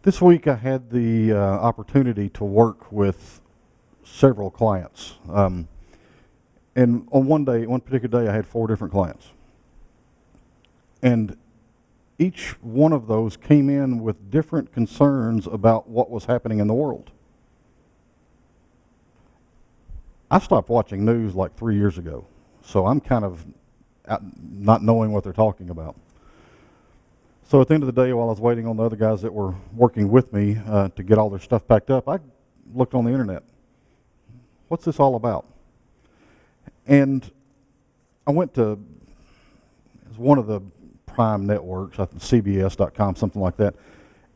This week I had the opportunity to work with several clients. And on one particular day, I had 4 different clients. And each one of those came in with different concerns about what was happening in the world. I stopped watching news like 3 years ago, so I'm kind of not knowing what they're talking about. So at the end of the day, while I was waiting on the other guys that were working with me to get all their stuff packed up, I looked on the internet. What's this all about? And I went to one of the prime networks, I think CBS.com, something like that,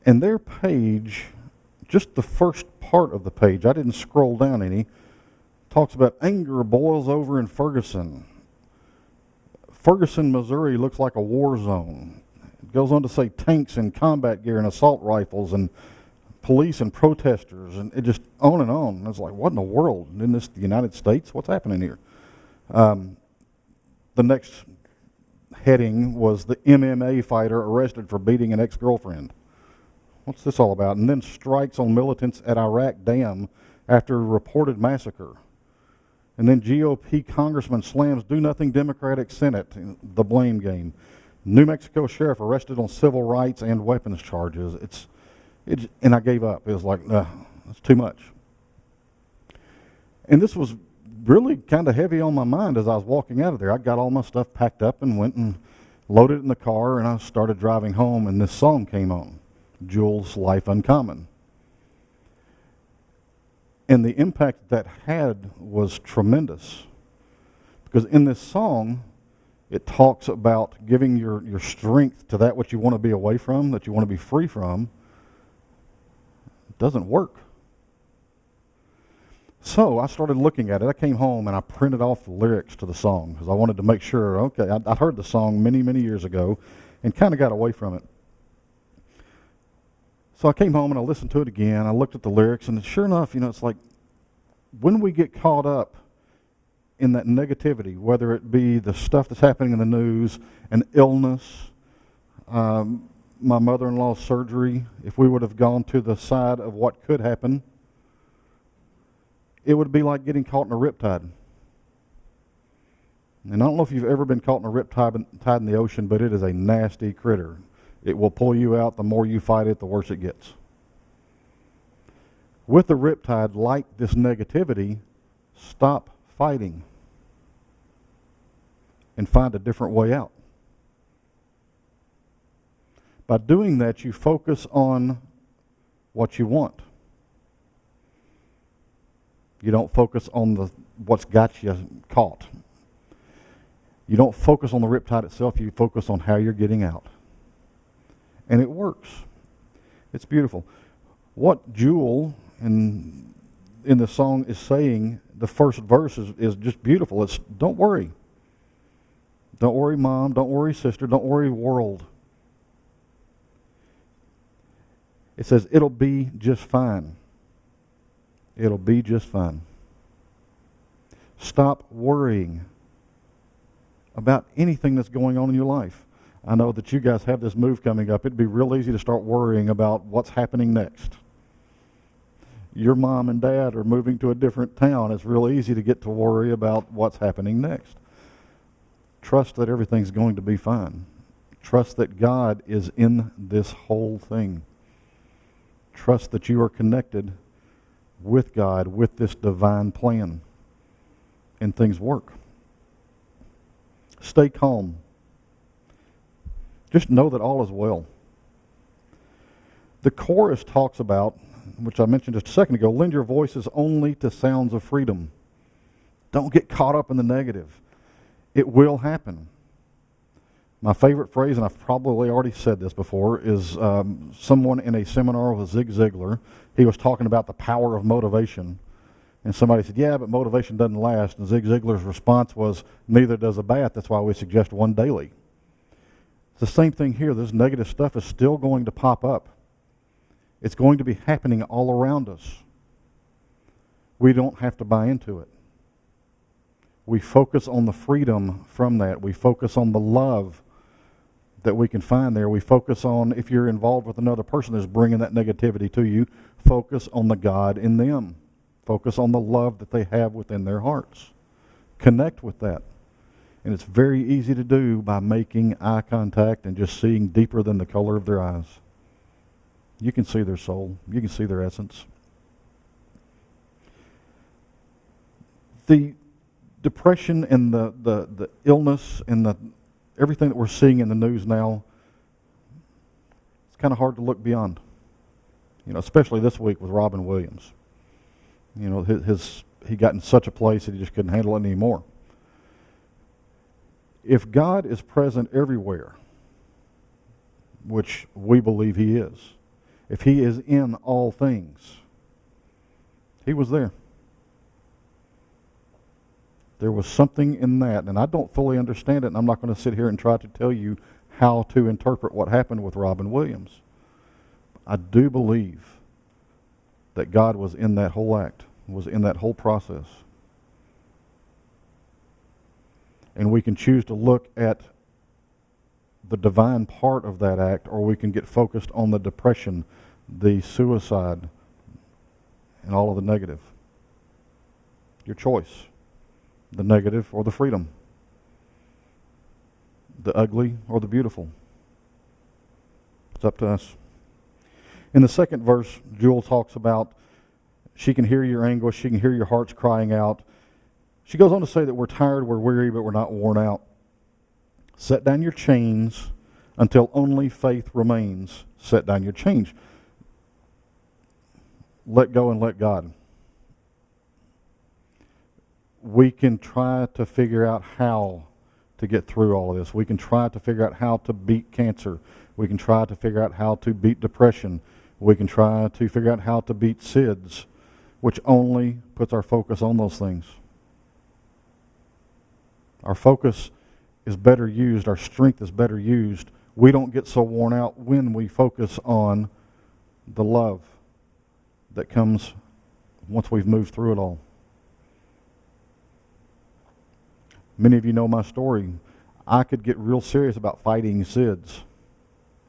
and their page, just the first part of the page, I didn't scroll down any, talks about anger boils over in Ferguson. Ferguson, Missouri looks like a war zone. It goes on to say tanks and combat gear and assault rifles and police and protesters, and it just on and on. And it's like, what in the world? Isn't this the United States? What's happening here? The next heading was the MMA fighter arrested for beating an ex-girlfriend. What's this all about? And then strikes on militants at Iraq Dam after reported massacre. And then GOP congressman slams do-nothing Democratic Senate, the blame game. New Mexico sheriff arrested on civil rights and weapons charges. And I gave up. It was like, that's too much. And this was really kind of heavy on my mind as I was walking out of there. I got all my stuff packed up and went and loaded it in the car, and I started driving home, and this song came on, Jewel's Life Uncommon. And the impact that had was tremendous, because in this song, it talks about giving your strength to that which you want to be away from, that you want to be free from. It doesn't work. So I started looking at it. I came home and I printed off the lyrics to the song because I wanted to make sure, okay, I'd heard the song many, many years ago and kind of got away from it. So I came home and I listened to it again. I looked at the lyrics, and sure enough, it's like when we get caught up in that negativity, whether it be the stuff that's happening in the news, an illness, my mother-in-law's surgery, if we would have gone to the side of what could happen, it would be like getting caught in a riptide. And I don't know if you've ever been caught in a riptide in the ocean, but it is a nasty critter. It will pull you out. The more you fight it, the worse it gets. With the riptide, like this negativity, stop fighting and find a different way out. By doing that, you focus on what you want. You don't focus on what's got you caught. You don't focus on the riptide itself. You focus on how you're getting out. And it works. It's beautiful. What Jewel in the song is saying, the first verse is just beautiful. It's don't worry. Don't worry, Mom. Don't worry, sister. Don't worry, world. It says it'll be just fine. It'll be just fine. Stop worrying about anything that's going on in your life. I know that you guys have this move coming up. It'd be real easy to start worrying about what's happening next. Your mom and dad are moving to a different town. It's real easy to get to worry about what's happening next. Trust that everything's going to be fine. Trust that God is in this whole thing. Trust that you are connected with God, with this divine plan, and things work. Stay calm. Just know that all is well. The chorus talks about, which I mentioned just a second ago, lend your voices only to sounds of freedom. Don't get caught up in the negative. It will happen. My favorite phrase, and I've probably already said this before, is someone in a seminar with Zig Ziglar. He was talking about the power of motivation. And somebody said, yeah, but motivation doesn't last. And Zig Ziglar's response was, neither does a bath. That's why we suggest one daily. It's the same thing here. This negative stuff is still going to pop up. It's going to be happening all around us. We don't have to buy into it. We focus on the freedom from that. We focus on the love that we can find there. We focus on, if you're involved with another person that's bringing that negativity to you, focus on the God in them. Focus on the love that they have within their hearts. Connect with that. And it's very easy to do by making eye contact and just seeing deeper than the color of their eyes. You can see their soul. You can see their essence. The depression and the illness and everything that we're seeing in the news now, it's kind of hard to look beyond. Especially this week with Robin Williams. He got in such a place that he just couldn't handle it anymore. If God is present everywhere, which we believe He is, if He is in all things, He was there. There was something in that, and I don't fully understand it, and I'm not going to sit here and try to tell you how to interpret what happened with Robin Williams. I do believe that God was in that whole act, was in that whole process. And we can choose to look at the divine part of that act, or we can get focused on the depression, the suicide, and all of the negative. Your choice. The negative or the freedom. The ugly or the beautiful. It's up to us. In the second verse, Jewel talks about she can hear your anguish, she can hear your hearts crying out. She goes on to say that we're tired, we're weary, but we're not worn out. Set down your chains until only faith remains. Set down your chains. Let go and let God. We can try to figure out how to get through all of this. We can try to figure out how to beat cancer. We can try to figure out how to beat depression. We can try to figure out how to beat SIDS, which only puts our focus on those things. Our focus is better used. Our strength is better used. We don't get so worn out when we focus on the love that comes once we've moved through it all. Many of you know my story. I could get real serious about fighting SIDS.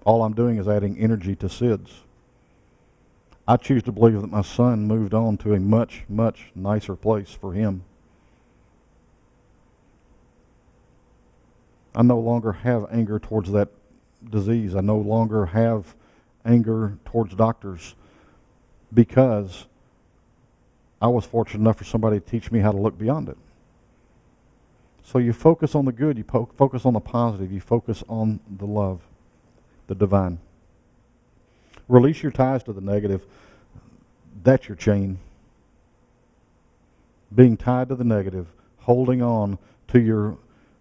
All I'm doing is adding energy to SIDS. I choose to believe that my son moved on to a much, much nicer place for him. I no longer have anger towards that disease. I no longer have anger towards doctors because I was fortunate enough for somebody to teach me how to look beyond it. So you focus on the good, you focus on the positive, you focus on the love, the divine. Release your ties to the negative. That's your chain. Being tied to the negative, holding on to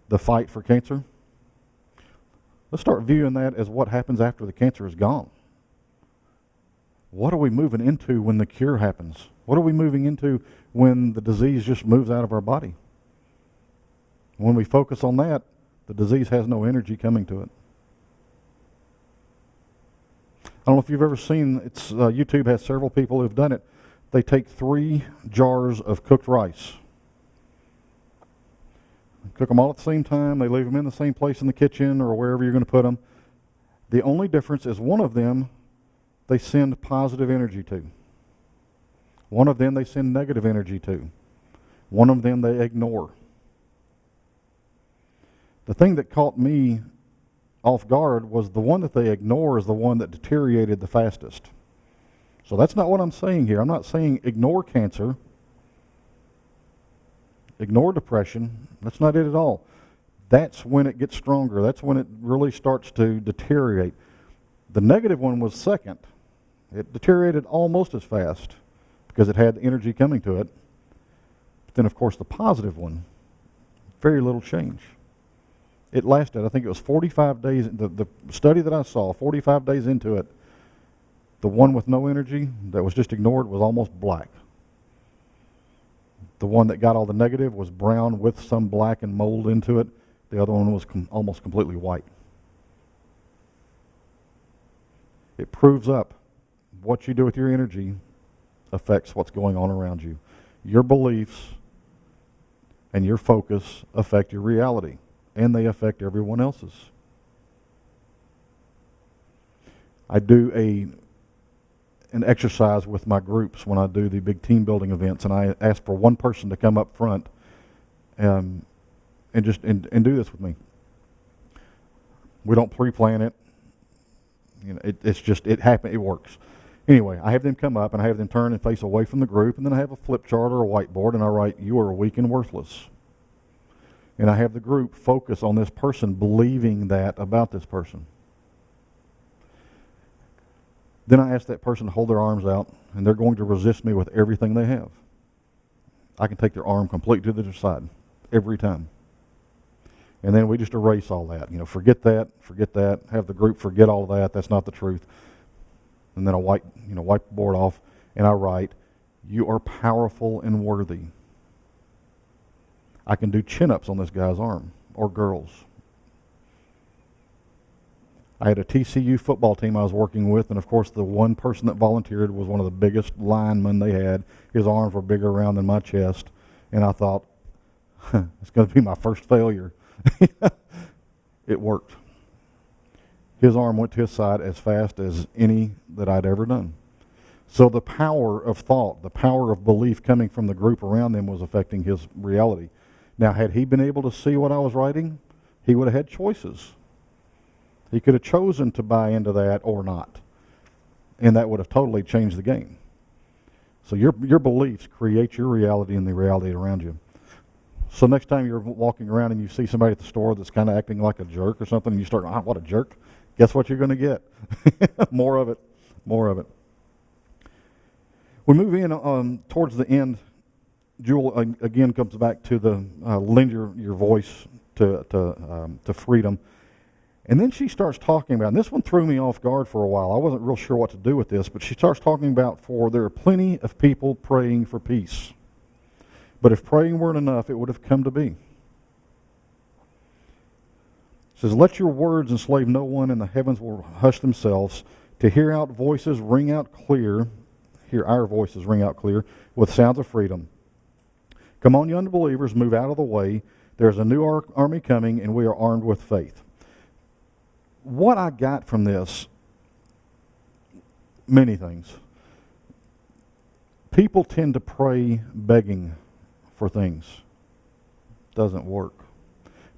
the fight for cancer. Let's start viewing that as what happens after the cancer is gone. What are we moving into when the cure happens? What are we moving into when the disease just moves out of our body? When we focus on that, the disease has no energy coming to it. I don't know if you've ever seen, YouTube has several people who've done it. They take 3 jars of cooked rice. Cook them all at the same time. They leave them in the same place in the kitchen or wherever you're going to put them. The only difference is one of them they send positive energy to. One of them they send negative energy to. One of them they ignore. The thing that caught me off guard was the one that they ignore is the one that deteriorated the fastest. So that's not what I'm saying here. I'm not saying ignore cancer, ignore depression. That's not it at all. That's when it gets stronger. That's when it really starts to deteriorate. The negative one was second. It deteriorated almost as fast because it had energy coming to it. But then, of course, the positive one, very little change. It lasted, I think it was 45 days. The study that I saw, 45 days into it, the one with no energy that was just ignored was almost black. The one that got all the negative was brown with some black and mold into it. The other one was almost completely white. It proves up what you do with your energy affects what's going on around you. Your beliefs and your focus affect your reality, and they affect everyone else's. I do an exercise with my groups when I do the big team building events, and I ask for one person to come up front and do this with me. We don't pre-plan it. You know, it's just, it happens. It works. Anyway, I have them come up, and I have them turn and face away from the group, and then I have a flip chart or a whiteboard, and I write, "You are weak and worthless." And I have the group focus on this person, believing that about this person. Then I ask that person to hold their arms out, and they're going to resist me with everything they have. I can take their arm completely to the side every time. And then we just erase all that. You know, forget that, have the group forget all that. That's not the truth. And then I wipe the board off, and I write, "You are powerful and worthy." I can do chin-ups on this guy's arm, or girls. I had a TCU football team I was working with, and of course the one person that volunteered was one of the biggest linemen they had. His arms were bigger around than my chest, and I thought, it's going to be my first failure. It worked. His arm went to his side as fast as any that I'd ever done. So the power of thought, the power of belief coming from the group around them was affecting his reality. Now, had he been able to see what I was writing, he would have had choices. He could have chosen to buy into that or not, and that would have totally changed the game. So your beliefs create your reality and the reality around you. So next time you're walking around and you see somebody at the store that's kind of acting like a jerk or something, and you start, what a jerk, guess what you're going to get? More of it. We move in towards the end. Jewel again comes back to the lend your voice to freedom. And then she starts talking about, and this one threw me off guard for a while. I wasn't real sure what to do with this, but she starts talking about, "For there are plenty of people praying for peace. But if praying weren't enough, it would have come to be." It says, "Let your words enslave no one, and the heavens will hush themselves. To hear our voices ring out clear, with sounds of freedom. Come on, you unbelievers, move out of the way. There's a new army coming, and we are armed with faith." What I got from this, many things. People tend to pray begging for things. Doesn't work.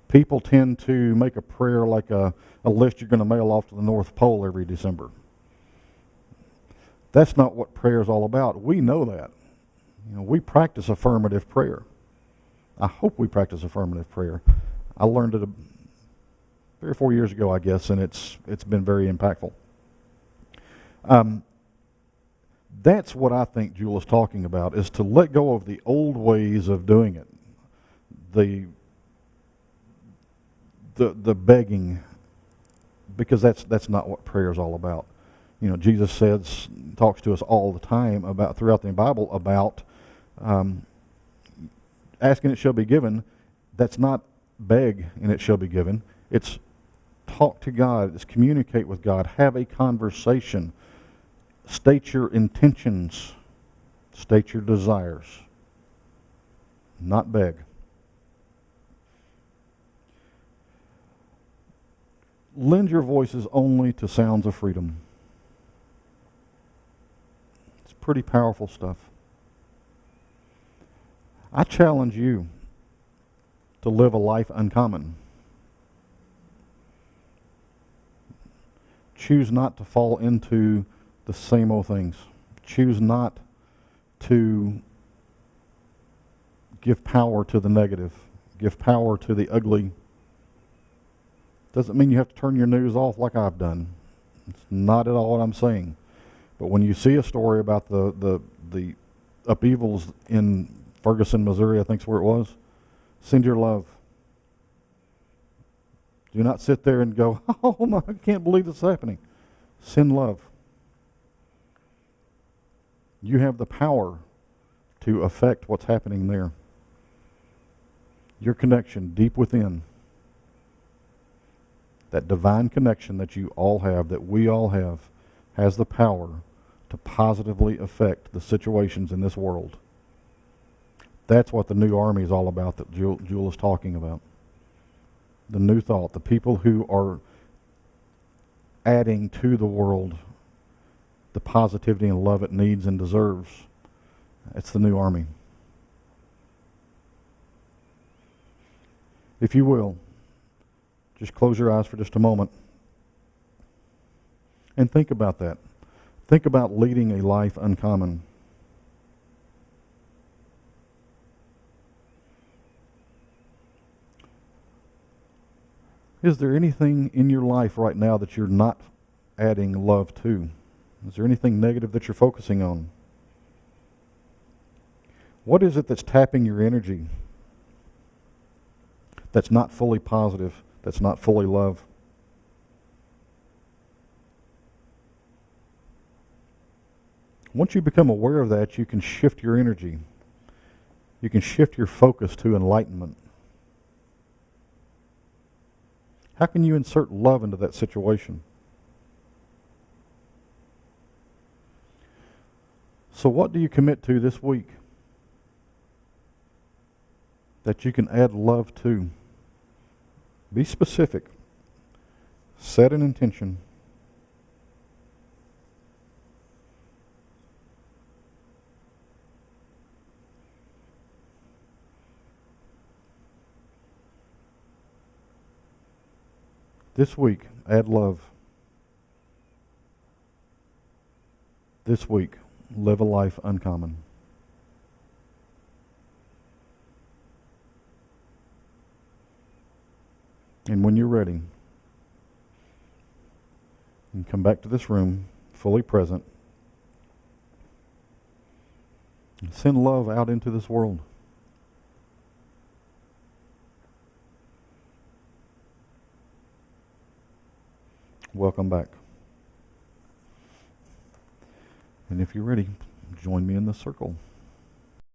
People tend to make a prayer like a list you're going to mail off to the North Pole every December. That's not what prayer is all about. We know that. You know, we practice affirmative prayer. I hope we practice affirmative prayer. I learned it 3 or 4 years ago, I guess, and it's been very impactful. That's what I think Jewel is talking about, is to let go of the old ways of doing it. The begging, because that's not what prayer is all about. You know, Jesus talks to us all the time throughout the Bible about asking it shall be given. That's not beg and it shall be given. It's talk to God. It's communicate with God. Have a conversation. State your intentions. State your desires. Not beg. Lend your voices only to sounds of freedom. It's pretty powerful stuff. I challenge you to live a life uncommon. Choose not to fall into the same old things. Choose not to give power to the negative. Give power to the ugly. Doesn't mean you have to turn your news off like I've done. It's not at all what I'm saying. But when you see a story about the upheavals in Ferguson, Missouri, I think's where it was, send your love. Do not sit there and go, "Oh my, I can't believe this is happening." Send love. You have the power to affect what's happening there. Your connection deep within, that divine connection that you all have, that we all have, has the power to positively affect the situations in this world. That's what the new army is all about that Jewel is talking about. The new thought, the people who are adding to the world the positivity and love it needs and deserves. It's the new army. If you will, just close your eyes for just a moment and think about that. Think about leading a life uncommon. Is there anything in your life right now that you're not adding love to? Is there anything negative that you're focusing on? What is it that's tapping your energy that's not fully positive, that's not fully love? Once you become aware of that, you can shift your energy. You can shift your focus to enlightenment. How can you insert love into that situation? So what do you commit to this week that you can add love to? Be specific. Set an intention. This week, add love. This week, live a life uncommon. And when you're ready, you can come back to this room, fully present, and send love out into this world. Welcome back. And if you're ready, join me in the circle.